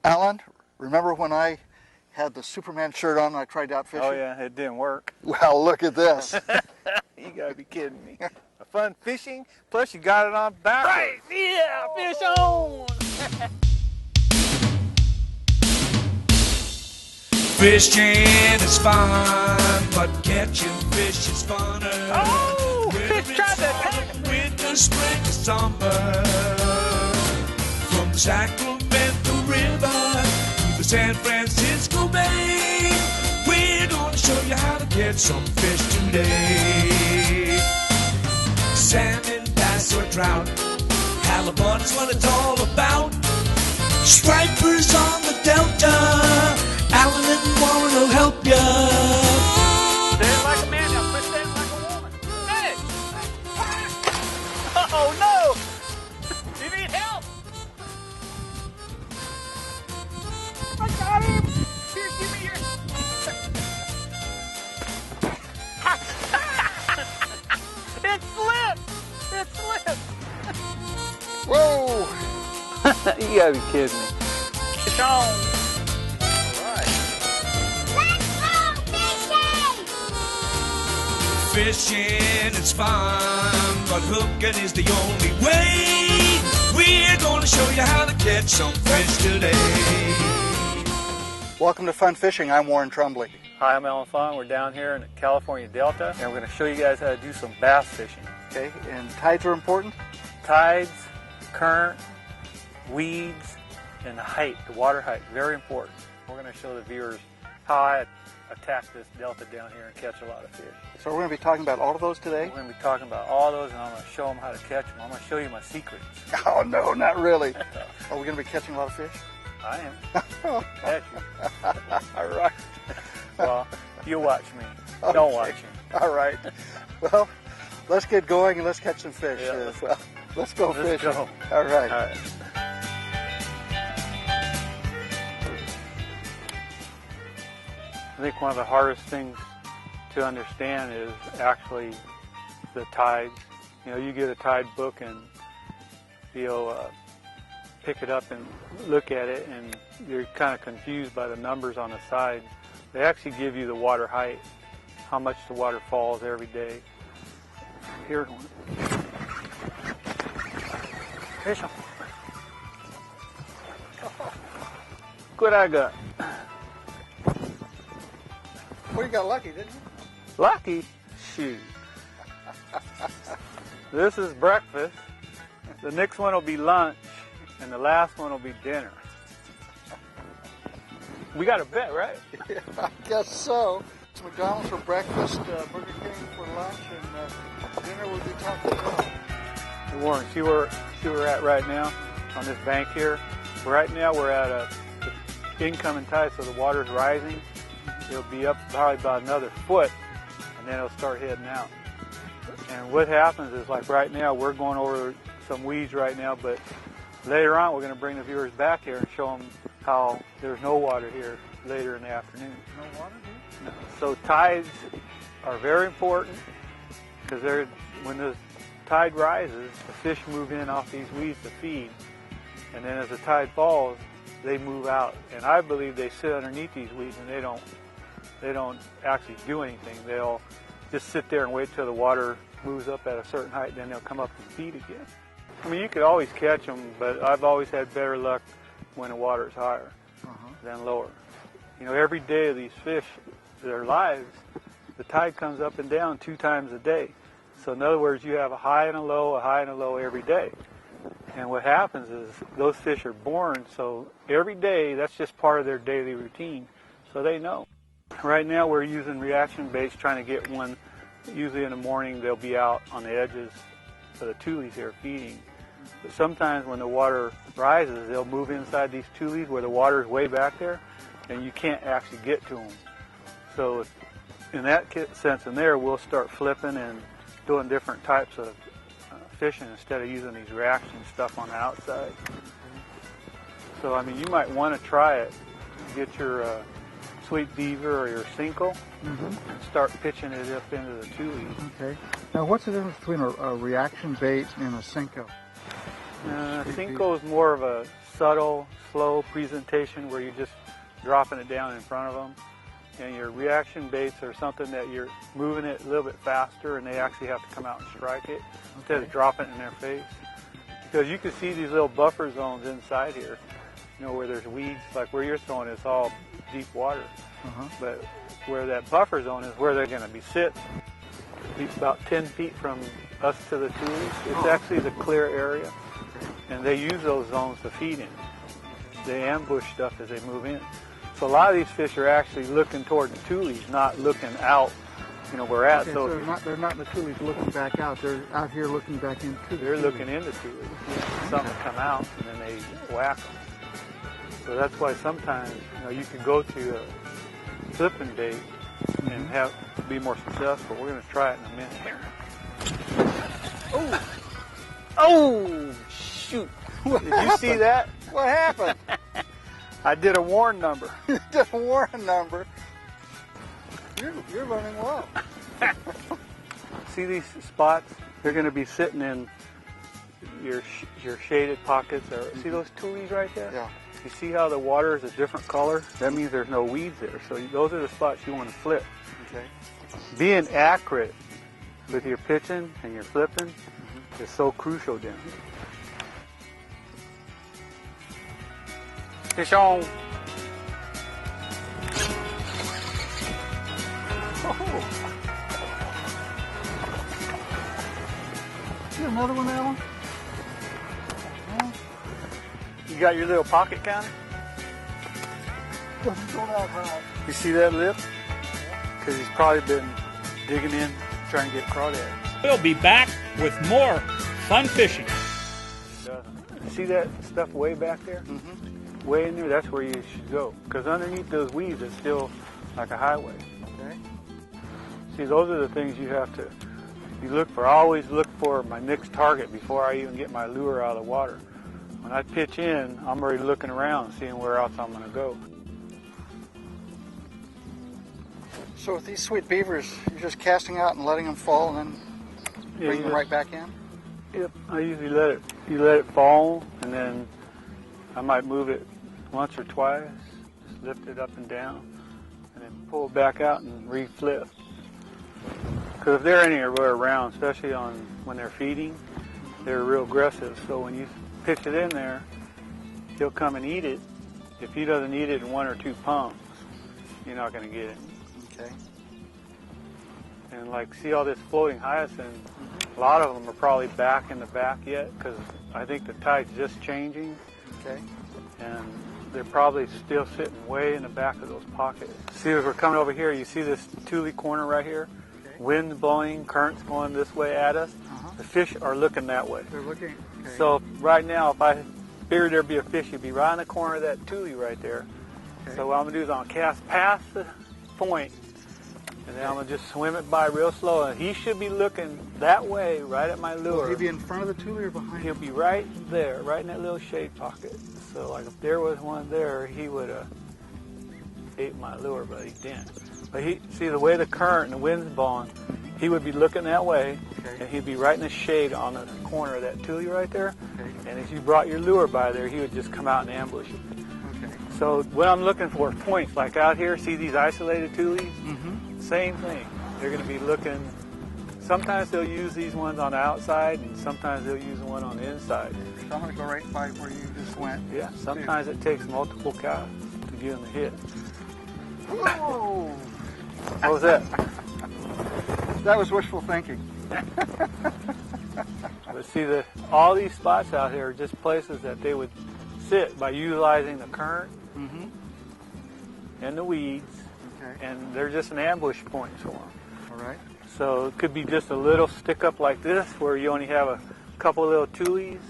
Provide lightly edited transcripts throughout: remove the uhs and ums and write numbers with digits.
Alan, remember when I had the Superman shirt on and I tried out fishing? Oh yeah, it didn't work. Well, look at this. You gotta be kidding me. A fun fishing, plus you got it on backwards. Right, yeah, fish on! Fishing is fun, but catching fish is funner. Oh, fish tried to attack me. Winter, spring, or summer. From the Sacramento River to the San Francisco Bay, we're gonna show you how to catch some fish today. Salmon, bass, or trout, halibut's what it's all about. Stripers on the Delta, Alan and Warren will help ya. Stand like a man, now quit standing like a woman. Hey! Oh no! You need help! I got him! Here, give me your... It slipped! It slipped! Whoa! You gotta be kidding me. Fish on! Fishing is fun, but hooking is the only way. We're gonna show you how to catch some fish today. Welcome to Fun Fishing. I'm Warren Trumbley. Hi, I'm Alan Fong. We're down here in the California Delta, and we're going to show you guys how to do some bass fishing. Okay, and tides are important? Tides, current, weeds, and the height, the water height, very important. We're going to show the viewers how I attack this delta down here and catch a lot of fish. So we're going to be talking about all of those today? We're going to be talking about all those, and I'm going to show them how to catch them. I'm going to show you my secrets. Oh, no, not really. Are we going to be catching a lot of fish? I am. Catch you. All right. Well, you watch me. Okay. Don't watch me. All right. Well, let's get going and let's catch some fish. Yeah. Well, let's go Let's fishing. go. All right. All right. I think one of the hardest things to understand is actually the tides. You know, you get a tide book and you'll pick it up and look at it, and you're kind of confused by the numbers on the side. They actually give you the water height, how much the water falls every day. Here's one. Fish on. Good I got. Well, you got lucky, didn't you? Lucky? Shoot. This is breakfast. The next one will be lunch, and the last one will be dinner. We got a bet, right? Yeah, I guess so. It's McDonald's for breakfast, Burger King for lunch, and dinner will be Taco Bell. Hey, Warren, see where we're at right now on this bank here? Right now we're at a incoming tide, so the water's rising. It'll be up probably about another foot, and then it'll start heading out. And what happens is, like right now, we're going over some weeds right now, but later on we're going to bring the viewers back here and show them how there's no water here later in the afternoon. No water here? No. So tides are very important because when the tide rises, the fish move in off these weeds to feed, and then as the tide falls, they move out. And I believe they sit underneath these weeds and they don't actually do anything. They'll just sit there and wait till the water moves up at a certain height, then they'll come up and feed again. I mean, you could always catch them, but I've always had better luck when the water is higher than lower. You know, every day of these fish, their lives, the tide comes up and down 2 times a day. So in other words, you have a high and a low every day. And what happens is those fish are born, so every day, that's just part of their daily routine. So they know. Right now we're using reaction baits, trying to get one. Usually in the morning they'll be out on the edges of the tules here feeding. But sometimes when the water rises, they'll move inside these tules where the water is way back there, and you can't actually get to them. So in that sense in there, we'll start flipping and doing different types of fishing instead of using these reaction stuff on the outside. So I mean, you might want to try it. Get your sweet beaver or your Cinco and start pitching it up into the tules. Okay. Now, what's the difference between a reaction bait and a Cinco? Cinco is more of a subtle, slow presentation where you're just dropping it down in front of them. And your reaction baits are something that you're moving it a little bit faster and they actually have to come out and strike it instead of dropping it in their face. Because you can see these little buffer zones inside here, you know, where there's weeds, like where you're throwing it's all deep water. But where that buffer zone is where they're going to be sitting. It's about 10 feet from us to the tulies. It's actually the clear area. And they use those zones to feed in. They ambush stuff as they move in. So a lot of these fish are actually looking toward the tulies, not looking out, you know, where we're at. Okay, so they're not in the tulies looking back out. They're out here looking back into the they're tulies. looking into tulies. Something will come out and then they whack them. So that's why sometimes, you know, you can go to a flipping bait and have be more successful. We're going to try it in a minute here. Oh! Oh, shoot. Did you see that? What happened? I did a warn number. The warning number. You're running well. See these spots? They're going to be sitting in your shaded pockets. See those tulies right there? Yeah. You see how the water is a different color? That means there's no weeds there. So those are the spots you want to flip. Okay. Being accurate with your pitching and your flipping is so crucial down here. Fish on. Oh. See another one, Alan? You got your little pocket counter? Doesn't go that high. You see that lip? Because he's probably been digging in, trying to get crawdads. We'll be back with more fun fishing. See that stuff way back there? Way in there, that's where you should go. Because underneath those weeds, it's still like a highway. Okay. See, those are the things you have to, you look for. I always look for my next target before I even get my lure out of the water. When I pitch in, I'm already looking around, seeing where else I'm going to go. So with these sweet beavers, you're just casting out and letting them fall and then bring them right back in? Yep, I usually let it fall, and then I might move it once or twice, just lift it up and down, and then pull it back out and re-flip. Because if they're anywhere around, especially on when they're feeding, they're real aggressive. So when you pitch it in there, he'll come and eat it. If he doesn't eat it in 1 or 2 pumps, you're not going to get it. Okay. And like, see all this floating hyacinth? A lot of them are probably back in the back yet, because I think the tide's just changing. Okay. And they're probably still sitting way in the back of those pockets. See, as we're coming over here, you see this tule corner right here? Okay. Wind blowing, currents going this way at us. The fish are looking that way. They're looking. Okay. So right now, if I figured there'd be a fish, he'd be right in the corner of that tule right there. Okay. So what I'm going to do is I'm going to cast past the point, and then I'm going to just swim it by real slow. And he should be looking that way, right at my lure. Will he be in front of the tule or behind? He'll be right there, right in that little shade pocket. So like if there was one there, he would have ate my lure, but he didn't. But he, see the way the current and the wind's blowing, he would be looking that way, and he'd be right in the shade on the corner of that tule right there. Okay. And if you brought your lure by there, he would just come out and ambush it. Okay. So what I'm looking for is points. Like out here, see these isolated tules? Same thing. They're going to be looking. Sometimes they'll use these ones on the outside, and sometimes they'll use one on the inside. So I'm going to go right by where you just went. Yeah, sometimes it takes multiple casts to get them to hit. Whoa! What was that? That was wishful thinking. But see, all these spots out here are just places that they would sit by utilizing the current and the weeds, and they're just an ambush point for them. All right. So it could be just a little stick up like this where you only have a couple of little tules,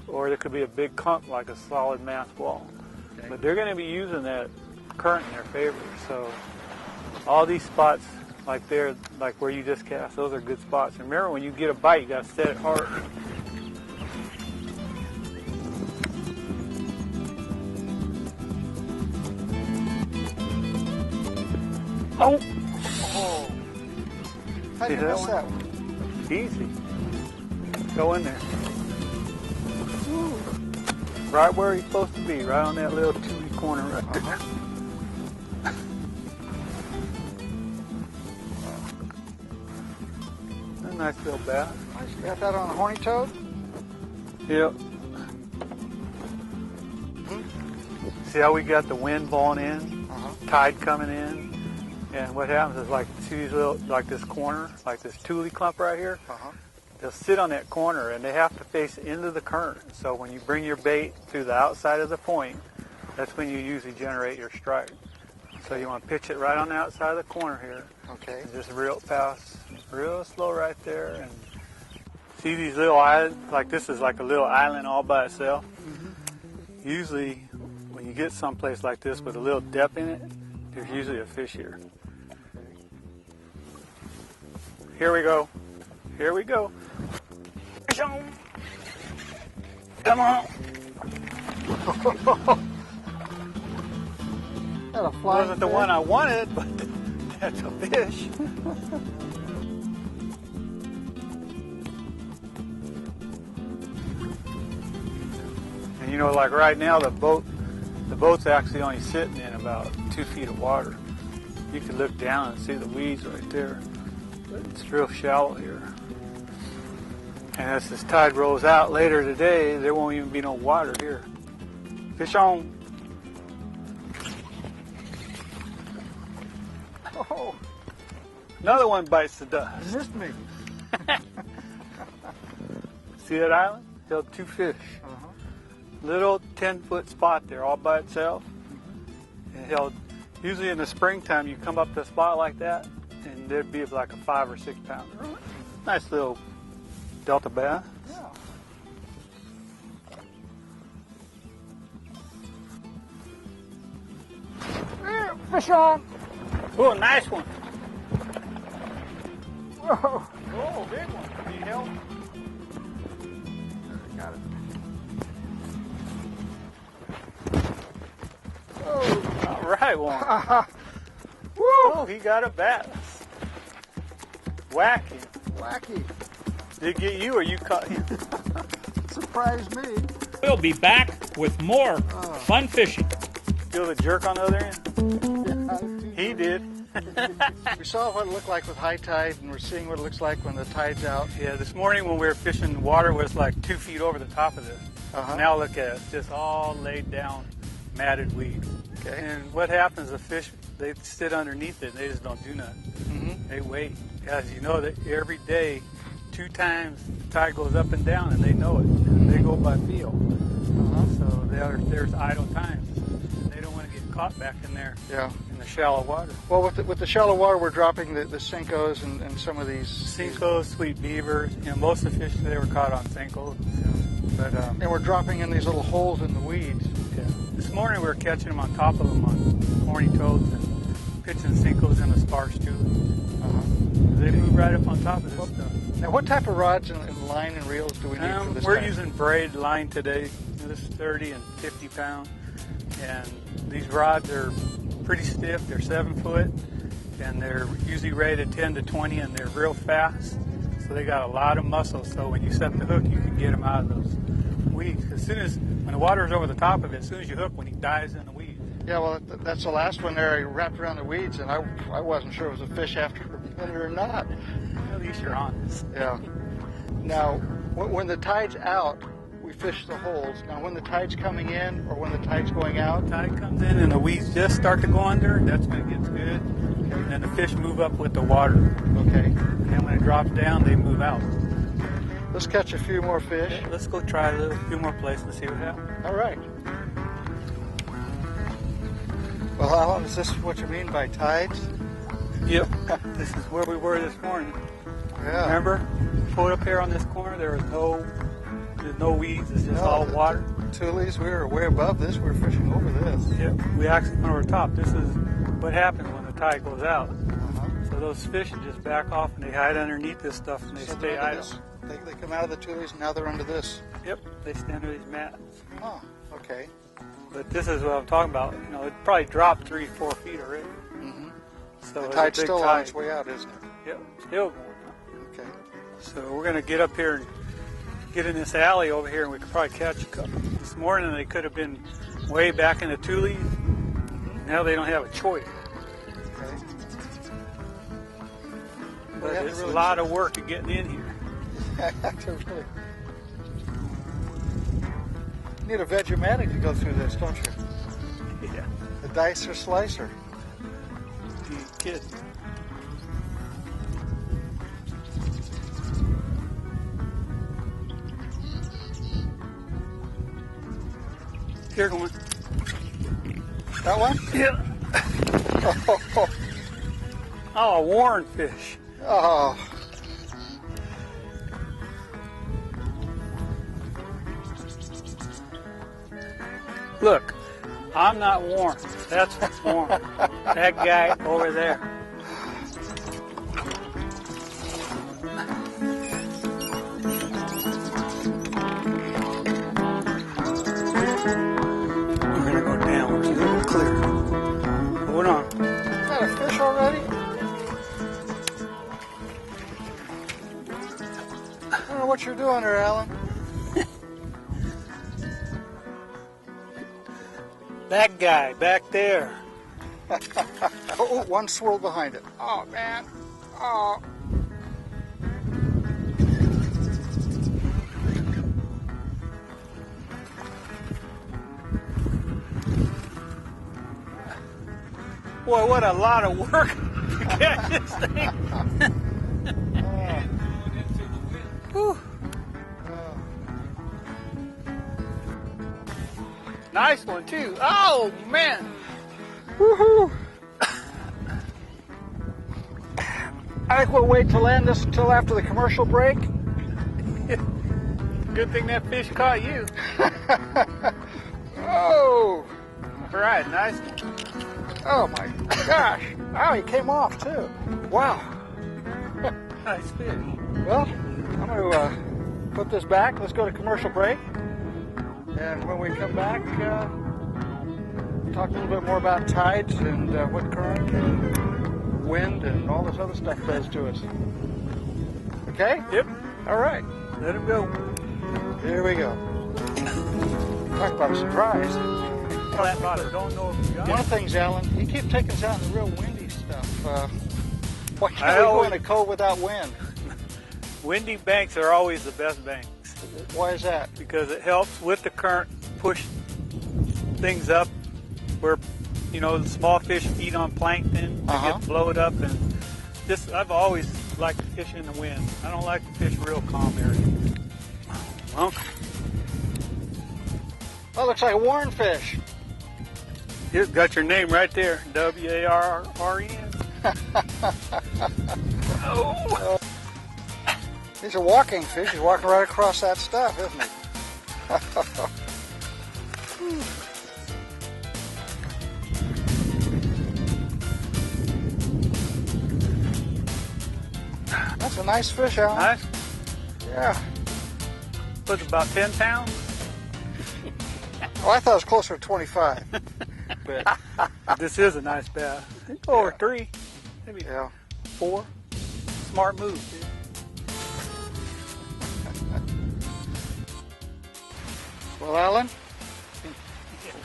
or there could be a big clump like a solid mass wall. Okay. But they're going to be using that current in their favor. So all these spots like there, like where you just cast, those are good spots. And remember, when you get a bite, you got to set it hard. Oh! Oh. How did you miss that one? Easy. Go in there. right where he's supposed to be, right on that little tubey corner right there. A nice little bass. Nice. You got that on a horny toad? Yep. See how we got the wind blowing in, tide coming in, and what happens is like see these little, like this corner, like this tule clump right here. They'll sit on that corner and they have to face into the current. So when you bring your bait through the outside of the point, that's when you usually generate your strike. So you want to pitch it right on the outside of the corner here. Okay. And just reel it past, real slow right there. And see these little islands, like this is like a little island all by itself. Usually when you get someplace like this with a little depth in it, there's usually a fish here. Here we go. Here we go. Fish on. Come on. That a flying Wasn't the fish? one I wanted, but that's a fish. And you know, like right now, the boat's actually only sitting in about 2 feet of water. You can look down and see the weeds right there. But it's real shallow here. And as this tide rolls out later today, there won't even be no water here. Fish on. Oh, another one bites the dust. You missed me. See that island? Held 2 fish. Little 10-foot spot there all by itself. It held, usually in the springtime you come up to a spot like that and there'd be like a 5 or 6 pounder. Nice little Delta bass. Yeah. Fish on. Oh, nice one. Whoa. Oh, big one. Need help? Got it. Oh. All right, one. Woo. Oh, he got a bass. Wacky. Wacky. Did it get you or you caught him? Surprised me. We'll be back with more fun fishing. Feel the jerk on the other end? He did. We saw what it looked like with high tide, and we're seeing what it looks like when the tide's out. Yeah, this morning when we were fishing, the water was like 2 feet over the top of this. Now look at it, it's just all laid down, matted weeds. Okay. And what happens, the fish, they sit underneath it and they just don't do nothing. They wait. As you know, that every day, 2 times the tide goes up and down, and they know it. And they go by feel. So there's idle times. They don't want to get caught back in there. Yeah. In the shallow water. Well, with the shallow water, we're dropping the Senkos and some of these. Senkos, sweet beavers. You know, most of the fish today were caught on Senkos. But And we're dropping in these little holes in the weeds. yeah. This morning we were catching them on top of them on horny toads and pitching Senkos in a sparse tule. They move right up on top of this stuff. Now, what type of rods and line and reels do we need for this? We're time? using braid line today. This is 30 and 50 pound. And these rods are pretty stiff. They're 7 foot. And they're usually rated 10 to 20, and they're real fast. So they got a lot of muscle. So when you set the hook, you can get them out of those weeds. As soon as, when the water's over the top of it, as soon as you hook, when he dives in the weeds. Yeah, well, that's the last one there. I wrapped around the weeds, and I wasn't sure it was a fish after a minute or not. At least you're honest. Yeah. Now, when the tide's out, we fish the holes. Now, when the tide's coming in or when the tide's going out, Tide comes in and the weeds just start to go under. That's when it gets good. And then the fish move up with the water. okay. And when it drops down, they move out. Let's catch a few more fish. Okay, let's go try a few more places and see what happens. All right. Well, Alan, is this what you mean by tides? Yep. This is where we were this morning. Yeah. Remember? Pulled up here on this corner, there's no weeds, it's just all water. Tules, we were way above this. We were fishing over this. Yep. We actually went over top. This is what happens when the tide goes out. So those fish just back off and they hide underneath this stuff and they So stay they're under idle. this. They come out of the tules and now they're under this. Yep. They stay under these mats. Oh, okay. But this is what I'm talking about. You know, it probably dropped 3-4 feet already. So The it's a tide's big still on tide. its way out, isn't it? Yep. Still going. Okay. So we're going to get up here and get in this alley over here, and we could probably catch a couple. This morning they could have been way back in the tules. Now they don't have a choice. Okay. But it's a lot of work of getting in here. Really. You need a Vegematic to go through this, don't you? Yeah. A dicer slicer. You kidding? Here's one. That one? Yeah. Oh, a warren fish. Oh. Look, I'm not warm. That's what's warm. That guy over there. We're gonna go down. It's a little clear. Hold on. Got a fish already? I don't know what you're doing there, Alan. That guy back there. Oh, one swirled behind it. Oh, man. Oh. Boy, what a lot of work to catch this thing. Whew. Nice one, too. Oh, man. Woohoo! I think we'll wait to land this until after the commercial break. Good thing that fish caught you. Oh! All right, nice one. Oh my gosh! Oh, he came off too. Wow. Nice fish. Well, I'm going to put this back. Let's go to commercial break. And when we come back, talk a little bit more about tides and what current and wind and all this other stuff does to us. Okay? Yep. All right. Let him go. Here we go. Talk about a surprise. Flat bottom. Don't know if you got One of it. the things, Alan, you keep taking us out in the real windy stuff. Why can't I we go always- in a cove without wind? Windy banks are always the best banks Why is that? because it helps with the current push things up where, you know, the small fish feed on plankton, they Uh-huh. get blowed up, and just I've always liked to fish in the wind. I don't like to fish real calm areas. Well, Oh, looks like a warren fish. you got your name right there, W-A-R-R-E-N. Oh. He's a walking fish. He's walking right across that stuff, isn't he? That's a nice fish, Alan. Nice. Yeah. Was about 10 pounds. Oh, I thought it was closer to 25. But this is a nice bass. Over 3, maybe Yeah. 4. Smart move, dude. Well, Alan,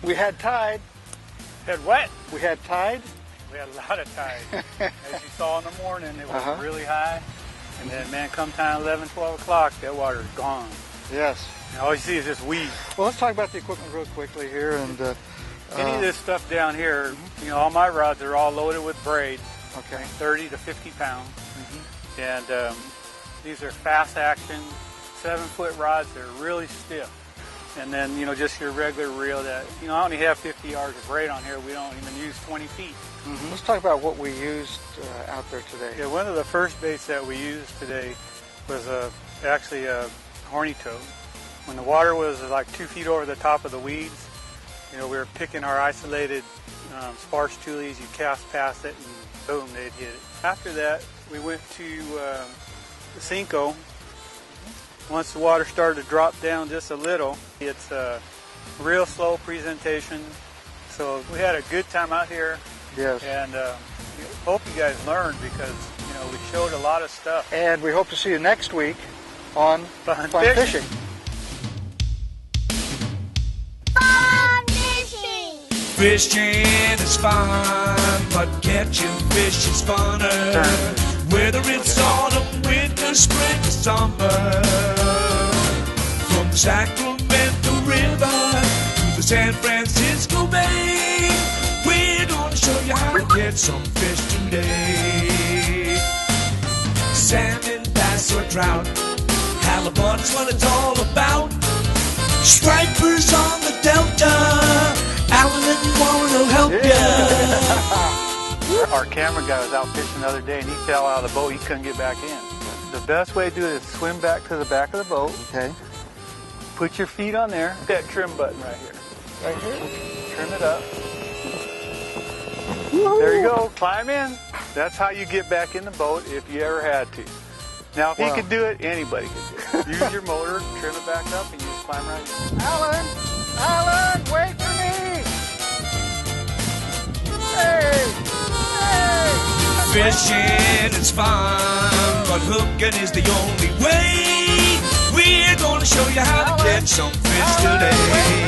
we had tide. Had what? We had tide. We had a lot of tide. As you saw in the morning, it was Uh-huh. really high. And then, man, come time 11, 12 o'clock, that water's gone. Yes. And all you see is just weeds. Well, let's talk about the equipment real quickly here. And Any of this stuff down here, you know, all my rods are all loaded with braid, Okay. 30 to 50 pounds. And these are fast action, 7-foot rods. They're really stiff. And then, you know, just your regular reel that, you know, I only have 50 yards of braid on here. We don't even use 20 feet. Let's talk about what we used out there today. Yeah, one of the first baits that we used today was actually a horny toad. When the water was like 2 feet over the top of the weeds, you know, we were picking our isolated sparse tules. You cast past it and boom, they'd hit it. After that, we went to the Cinco. Once the water started to drop down just a little, it's a real slow presentation. So we had a good time out here. Yes. And hope you guys learned because, you know, we showed a lot of stuff. And we hope to see you next week on Fun Fun Fishing. Fishing. Fishing is fun, but catching fish is funner. Whether it's autumn, winter, spring, or summer. From the Sacramento River to the San Francisco Bay, we're gonna show you how to get some fish today. Salmon, bass, or trout, halibut's what it's all about. Stripers on the Delta, Alan and Warren will help ya. Our camera guy was out fishing the other day and he fell out of the boat. He couldn't get back in. The best way to do it is swim back to the back of the boat. Okay. Put your feet on there. That trim button right here. Right here. Trim it up. There you go. Climb in. That's how you get back in the boat if you ever had to. Now, if he could do it, anybody could do it. Use your motor, trim it back up, and you just climb right in. Alan! Alan, wait for me! Hey! Hey! Fishing is fun, but hooking is the only way. We're gonna show you how to catch some fish today.